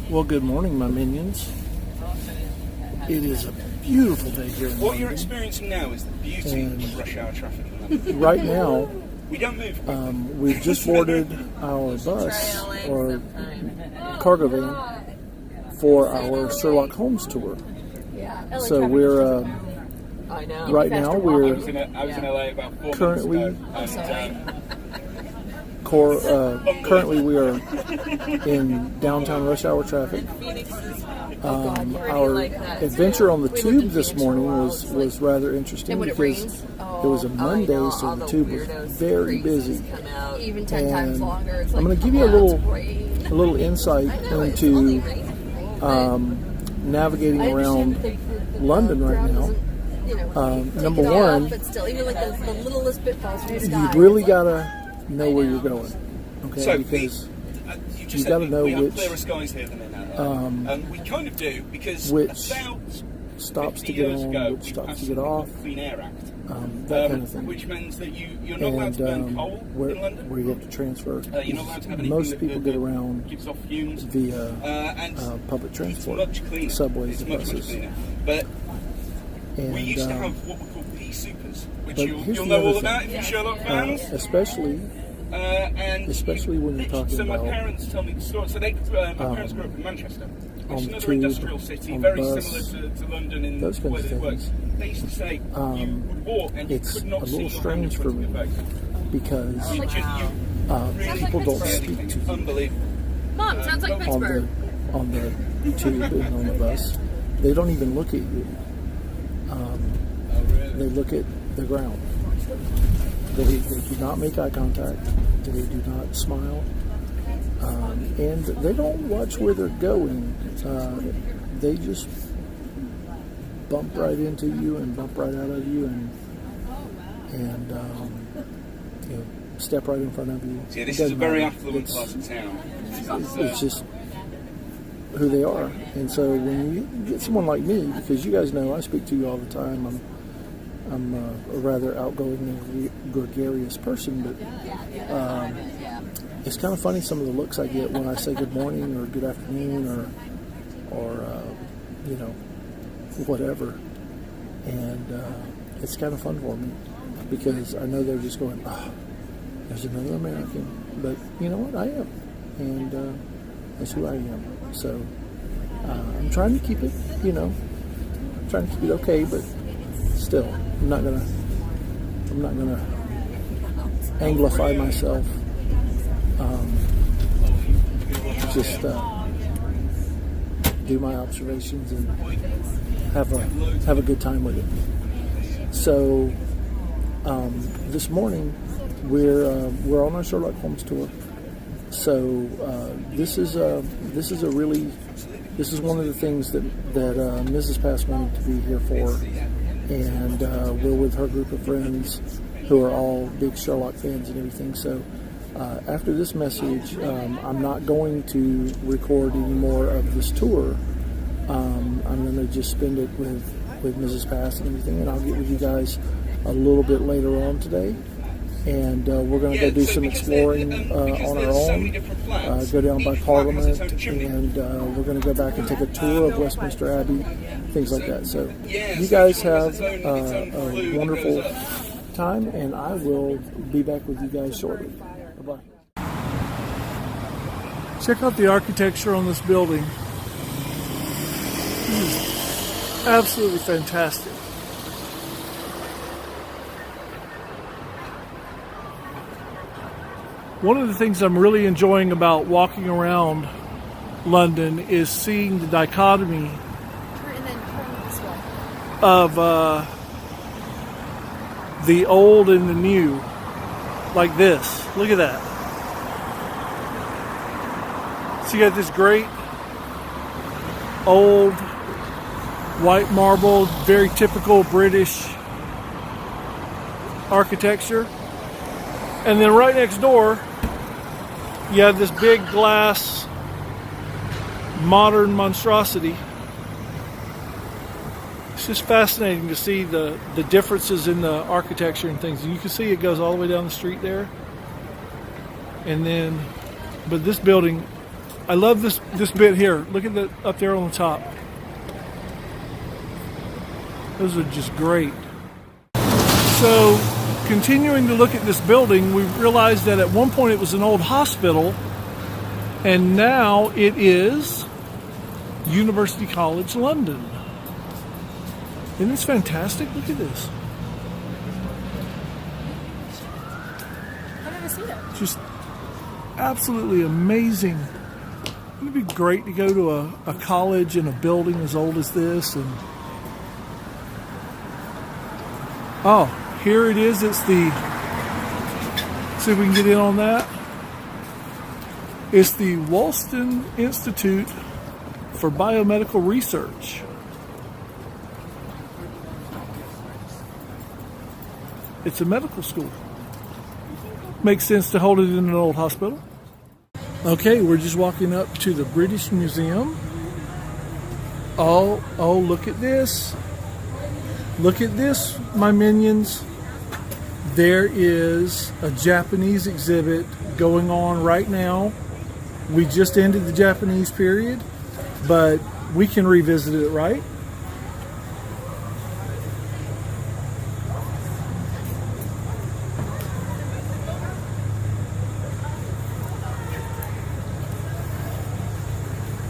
Well, good morning, my minions. It is a beautiful day here in What London. you're experiencing now is the beauty of rush hour traffic in London. Right now, We don't move quickly. we've just boarded our bus or cargo van for our Sherlock Holmes tour. So we're right now I we're was in LA about 4 currently months ago. And, currently we are in downtown rush hour traffic. Our adventure on the tube this morning was rather interesting because it was a Monday, so the tube was very busy. Even 10 times longer. It's I'm going to give you a little insight into navigating around London right now. Number one, but still, even like the littlest pitfalls from the sky. you really gotta know where you're going, okay? so Because you you gotta know we have which clearer skies here than in LA. And we kind of do because which about stops 50 to get years on, ago, which we stops passed to get something off, called the Clean Air Act, that kind of thing. which means that you're not allowed to burn coal where in London. you have to transfer. You're not allowed to have anything Most that, people that, get that around gives off fumes. via And public it's transport, much cleaner. subways It's and much buses. cleaner. But And, we used to have what we call pea supers, which but you'll here's the know all other about thing. if you're Sherlock fans. especially And when you're talking so my about parents tell me the story. So my parents grew up in Manchester, which on is the another tube, industrial city, on the very bus, similar to London in those the way kinds that of it works. things. They used to say you would walk and you it's could a not little see your hand in strange for front of me your face. because You really people don't barely speak think to it's you unbelievable. Mom, sounds like on Pittsburgh. the tube and on the bus. They don't even look at you. They look at the ground. They do not make eye contact. They do not smile. And they don't watch where they're going. They just bump right into you and bump right out of you and you know, step right in front of you. Yeah, It this is a doesn't very matter. affluent part of town. It's just who they are. And so when you get someone like me, because you guys know I speak to you all the time, I'm a rather outgoing and gregarious person, but it's kind of funny some of the looks I get when I say good morning or good afternoon or you know, whatever. And it's kind of fun for me because I know they're just going, oh, there's another American. But you know what? I am. And that's who I am. So I'm trying to keep it, you know, trying to keep it okay, but still, I'm not gonna anglify myself. Just do my observations and have a good time with it. So this morning we're on our Sherlock Holmes tour. So this is one of the things that Mrs. Pass wanted to be here for, and we're with her group of friends who are all big Sherlock fans and everything. So after this message, I'm not going to record any more of this tour. I'm going to just spend it with Mrs. Pass and everything, and I'll get with you guys a little bit later on today. And we're going to go do some exploring on our own, go down by Parliament, and we're going to go back and take a tour of Westminster Abbey, things like that. So you guys have a wonderful time, and I will be back with you guys shortly. Bye-bye. Check out the architecture on this building. It is absolutely fantastic. One of the things I'm really enjoying about walking around London is seeing the dichotomy of the old and the new, like this. Look at that. So you got this great old white marble, very typical British architecture. And then right next door, you have this big glass modern monstrosity. It's just fascinating to see the differences in the architecture and things. You can see it goes all the way down the street there. And then, but this building I love this bit here. Look at the up there on the top. Those are just great. So, continuing to look at this building, we realized that at one point it was an old hospital, and now it is University College London. Isn't this fantastic? Look at this. How did I see that? Just absolutely amazing. It'd be great to go to a college in a building as old as this. And oh, here it is. It's the, see if we can get in on that. It's the Wollaston Institute for Biomedical Research. It's a medical school. Makes sense to hold it in an old hospital. Okay, we're just walking up to the British Museum. Oh, look at this. Look at this, my minions. There is a Japanese exhibit going on right now. We just ended the Japanese period, but we can revisit it, right?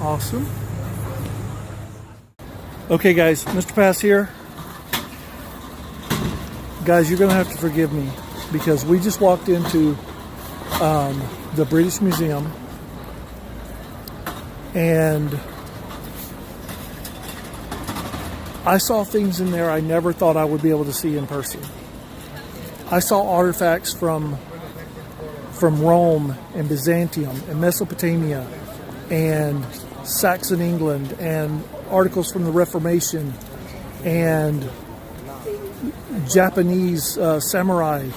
Awesome. Okay, guys, Mr. Pass here. Guys, you're going to have to forgive me because we just walked into the British Museum, and I saw things in there I never thought I would be able to see in person. I saw artifacts from Rome and Byzantium and Mesopotamia and Saxon England, and articles from the Reformation, and Japanese samurai,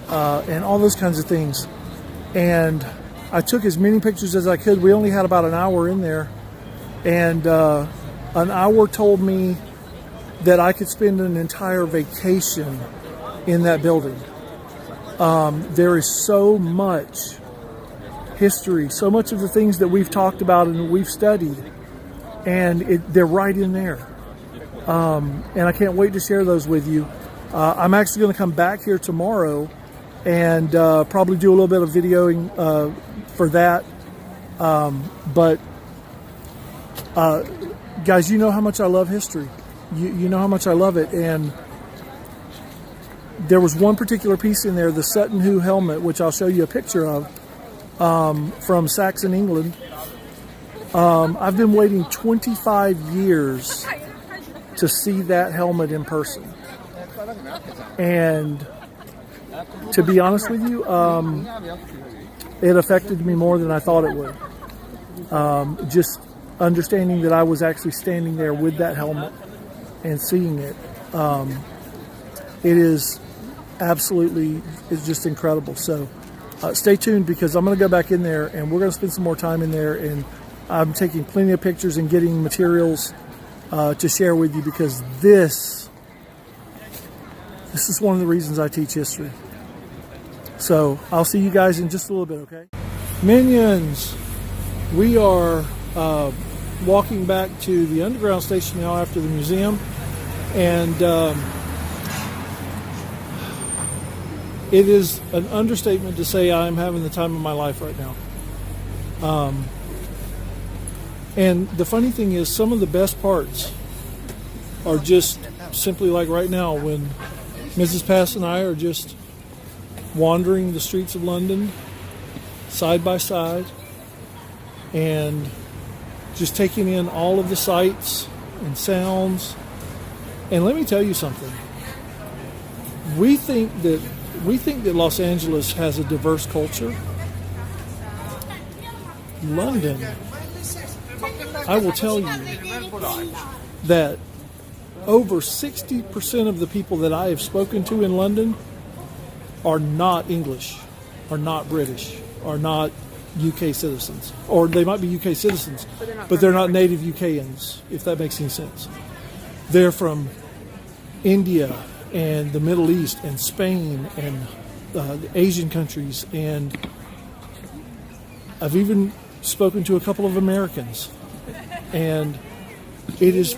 and all those kinds of things. And I took as many pictures as I could. We only had about an hour in there, and an hour told me that I could spend an entire vacation in that building. There is so much history, so much of the things that we've talked about and we've studied, and they're right in there. And I can't wait to share those with you. I'm actually going to come back here tomorrow and probably do a little bit of videoing for that. But guys, you know how much I love history. You know how much I love it. And there was one particular piece in there, the Sutton Hoo helmet, which I'll show you a picture of, from Saxon England. I've been waiting 25 years to see that helmet in person. And to be honest with you, it affected me more than I thought it would. Just understanding that I was actually standing there with that helmet and seeing it. It is absolutely, it's just incredible. So stay tuned, because I'm going to go back in there and we're going to spend some more time in there, and I'm taking plenty of pictures and getting materials to share with you, because this is one of the reasons I teach history. So I'll see you guys in just a little bit, okay? Minions, we are walking back to the underground station now after the museum, and it is an understatement to say I'm having the time of my life right now. And the funny thing is, some of the best parts are just simply like right now, when Mrs. Pass and I are just wandering the streets of London side by side and just taking in all of the sights and sounds. And let me tell you something. We think that Los Angeles has a diverse culture. London, I will tell you that over 60% of the people that I have spoken to in London are not English, are not British, are not UK citizens. Or they might be UK citizens, but they're not native UKans, if that makes any sense. They're from India and the Middle East and Spain and the Asian countries, and I've even spoken to a couple of Americans, and it's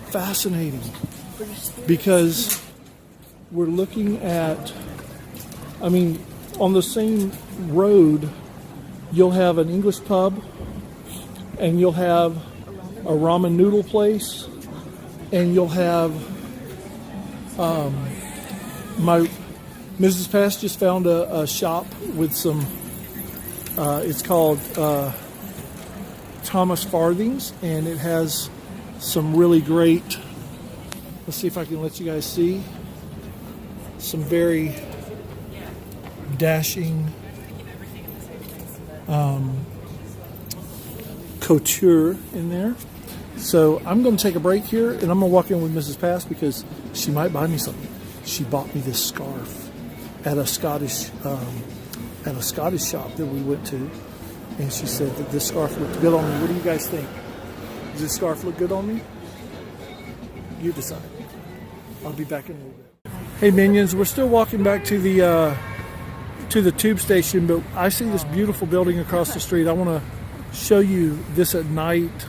fascinating because we're looking at, I mean, on the same road, you'll have an English pub, and you'll have a ramen noodle place, and you'll have my Mrs. Pass just found a shop with some. It's called Thomas Farthing's, and it has some really great. Let's see if I can let you guys see some very dashing couture in there. So I'm going to take a break here, and I'm going to walk in with Mrs. Pass because she might buy me something. She bought me this scarf at a Scottish shop that we went to, and she said that this scarf looked good on me. What do you guys think? Does this scarf look good on me? You decide. I'll be back in a little bit. Hey Minions, we're still walking back to the tube station, but I see this beautiful building across the street. I want to show you this at night,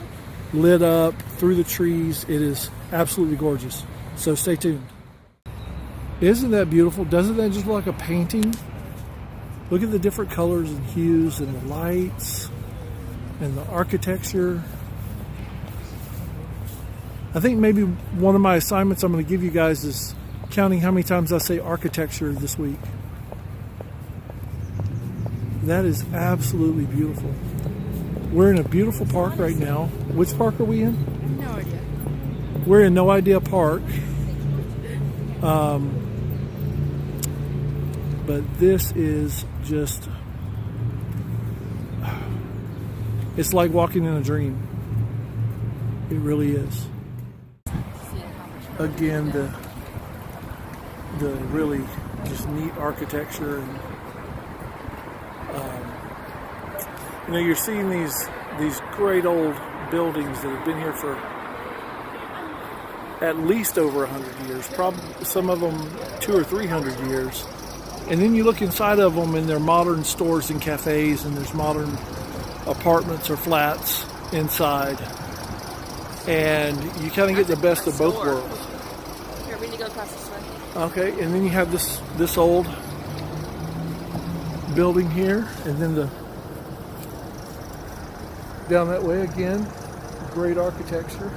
lit up through the trees. It is absolutely gorgeous. So stay tuned. Isn't that beautiful? Doesn't that just look like a painting? Look at the different colors and hues and the lights and the architecture. I think maybe one of my assignments I'm going to give you guys is counting how many times I say architecture this week. That is absolutely beautiful. We're in a beautiful park right now. Which park are we in? No idea. We're in No Idea Park. But this is just, it's like walking in a dream. It really is. Again, the really just neat architecture, and you know, you're seeing these great old buildings that have been here for at least over 100 years, probably some of them 200 or 300 years. And then you look inside of them, and they're modern stores and cafes, and there's modern apartments or flats inside. And you kind of get the best of both worlds. Here, we need to go across this way. Okay, and then you have this old building here, and then down that way again, great architecture.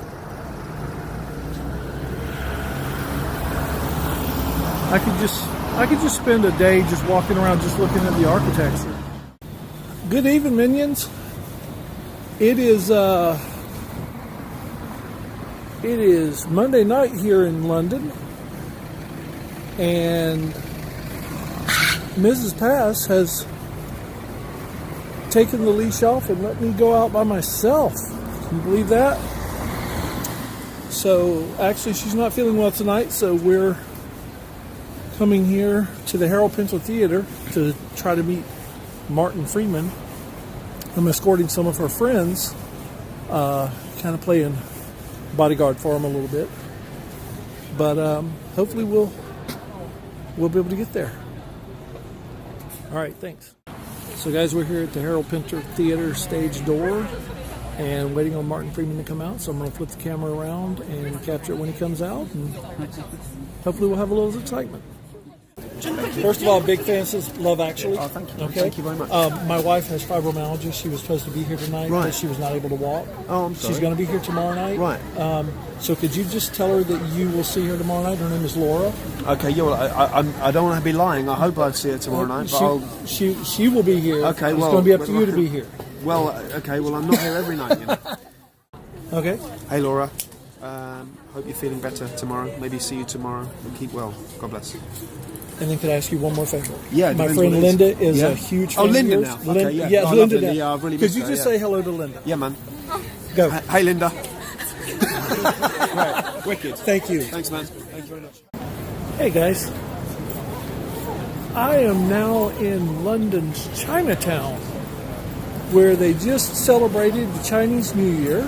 I could just spend a day just walking around just looking at the architecture. Good evening, Minions. It is Monday night here in London, and Mrs. Pass has taken the leash off and let me go out by myself. Can you believe that? So actually she's not feeling well tonight, so we're coming here to the Harold Pinter Theater to try to meet Martin Freeman. I'm escorting some of her friends, kind of playing bodyguard for him a little bit. But hopefully we'll be able to get there. All right, thanks. So guys, we're here at the Harold Pinter Theater stage door and waiting on Martin Freeman to come out. So I'm going to flip the camera around and capture it when he comes out, and hopefully we'll have a little excitement. First of all, big fan of Love Actually. Oh, thank you. Okay. Thank you very much. My wife has fibromyalgia. She was supposed to be here tonight, Right. but she was not able to walk. Oh, I'm sorry. She's going to be here tomorrow night. Right. So could you just tell her that you will see her tomorrow night? Her name is Laura. Okay, yeah, well, I don't want to be lying. I hope I see her tomorrow night. But She will be here. Okay, it's well, going to be up to you to be here. Well, okay, well, I'm not here every night, you know. Okay. Hey, Laura. Hope you're feeling better tomorrow. Maybe see you tomorrow. And keep well. God bless. And then could I ask you one more favor? Yeah, My depends friend what it is. Linda is Yeah. a huge fan Oh, Linda of yours. now. Okay, yeah. No, I love Linda Linda. now. Yeah, I've really Could missed you her, just yeah. say hello to Linda? Yeah, man. Go. Hey, Linda. Right, wicked. Thank you. Thanks, man. Thank you very much. Hey guys, I am now in London's Chinatown, where they just celebrated the Chinese New Year,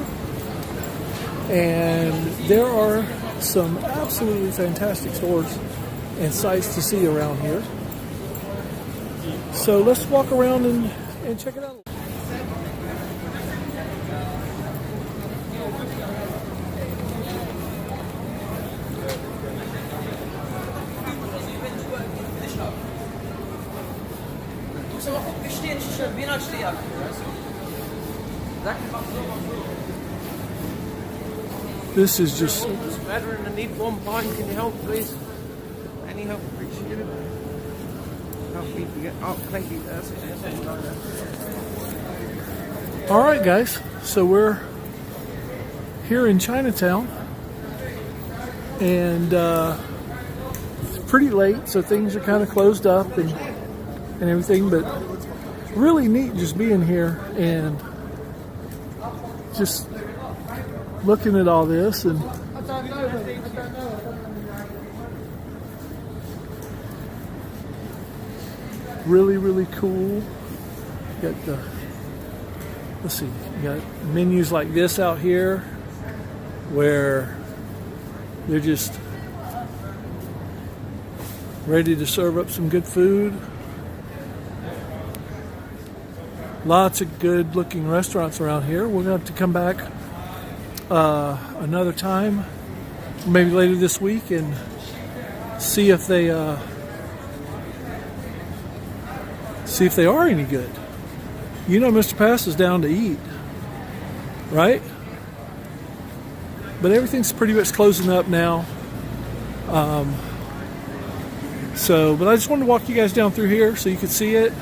and there are some absolutely fantastic stores and sights to see around here. So let's walk around and check it out. This is just Veteran, I need 1 pint. Can you help, please? Any help appreciated? Help me to get. Oh, thank you. That's it. all right, guys. So we're here in Chinatown, and it's pretty late, so things are kind of closed up and everything. But really neat just being here and just looking at all this and really cool. Got the, let's see, you got menus like this out here where they're just ready to serve up some good food. Lots of good looking restaurants around here. We're going to have to come back another time, maybe later this week, and see if they are any good. You know, Mr. Pass is down to eat, right? But everything's pretty much closing up now. But I just wanted to walk you guys down through here so you could see it.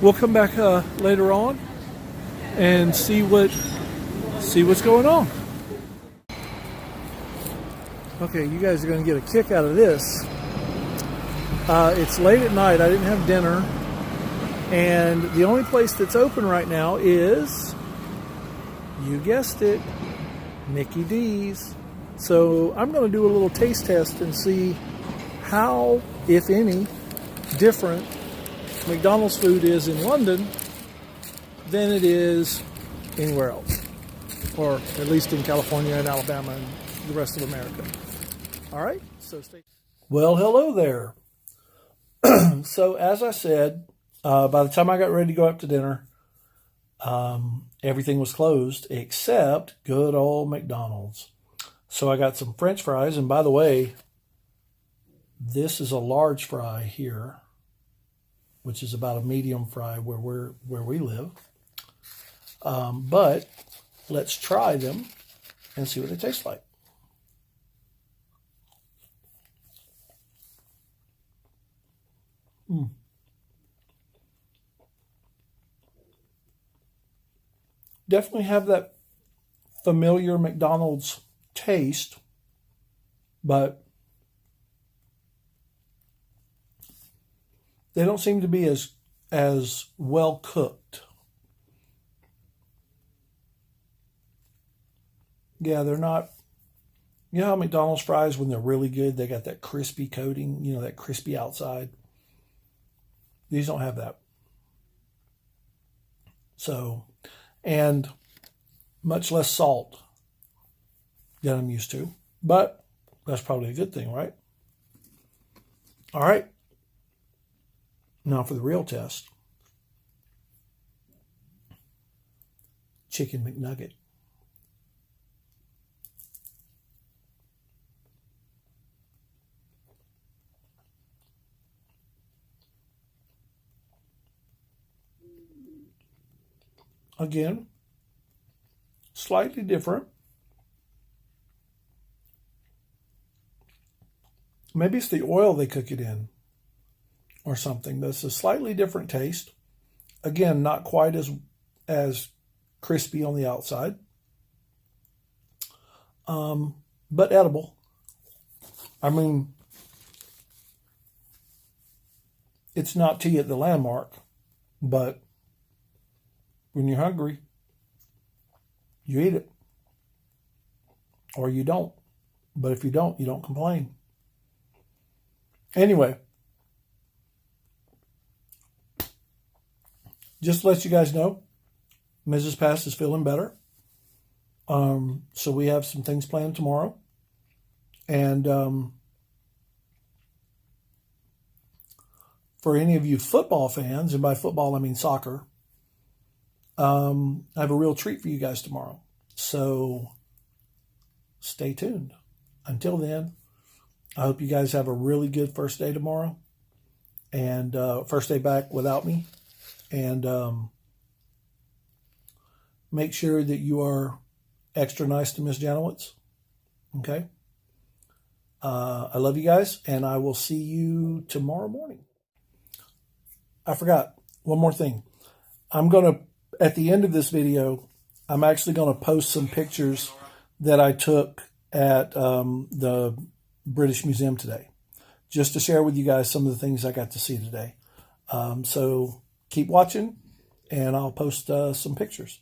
We'll come back later on and see what's going on. Okay, you guys are going to get a kick out of this. It's late at night. I didn't have dinner. And the only place that's open right now is, you guessed it, Mickey D's. So I'm going to do a little taste test and see how, if any, different McDonald's food is in London than it is anywhere else. Or at least in California and Alabama and the rest of America. All right, so stay. Well, hello there. So as I said, by the time I got ready to go up to dinner, everything was closed except good old McDonald's. So I got some French fries, and by the way, this is a large fry here, which is about a medium fry where we live. But let's try them and see what they taste like. Definitely have that familiar McDonald's taste, but they don't seem to be as well cooked. Yeah, they're not. You know how McDonald's fries, when they're really good, they got that crispy coating, you know, that crispy outside. These don't have that. So, and much less salt than I'm used to. But that's probably a good thing, right? All right. Now for the real test. Chicken McNugget. Again, slightly different. Maybe it's the oil they cook it in or something. But it's a slightly different taste. Again, not quite as crispy on the outside. But edible. I mean, it's not tea at the Landmark, but when you're hungry, you eat it. Or you don't. But if you don't, you don't complain. Anyway, just to let you guys know, Mrs. Pass is feeling better. So we have some things planned tomorrow. And for any of you football fans, and by football I mean soccer, I have a real treat for you guys tomorrow. So stay tuned. Until then, I hope you guys have a really good first day tomorrow. And first day back without me. And make sure that you are extra nice to Miss Janowitz. Okay? I love you guys, and I will see you tomorrow morning. I forgot one more thing. At the end of this video, I'm actually going to post some pictures that I took at the British Museum today, just to share with you guys some of the things I got to see today. So keep watching, and I'll post some pictures.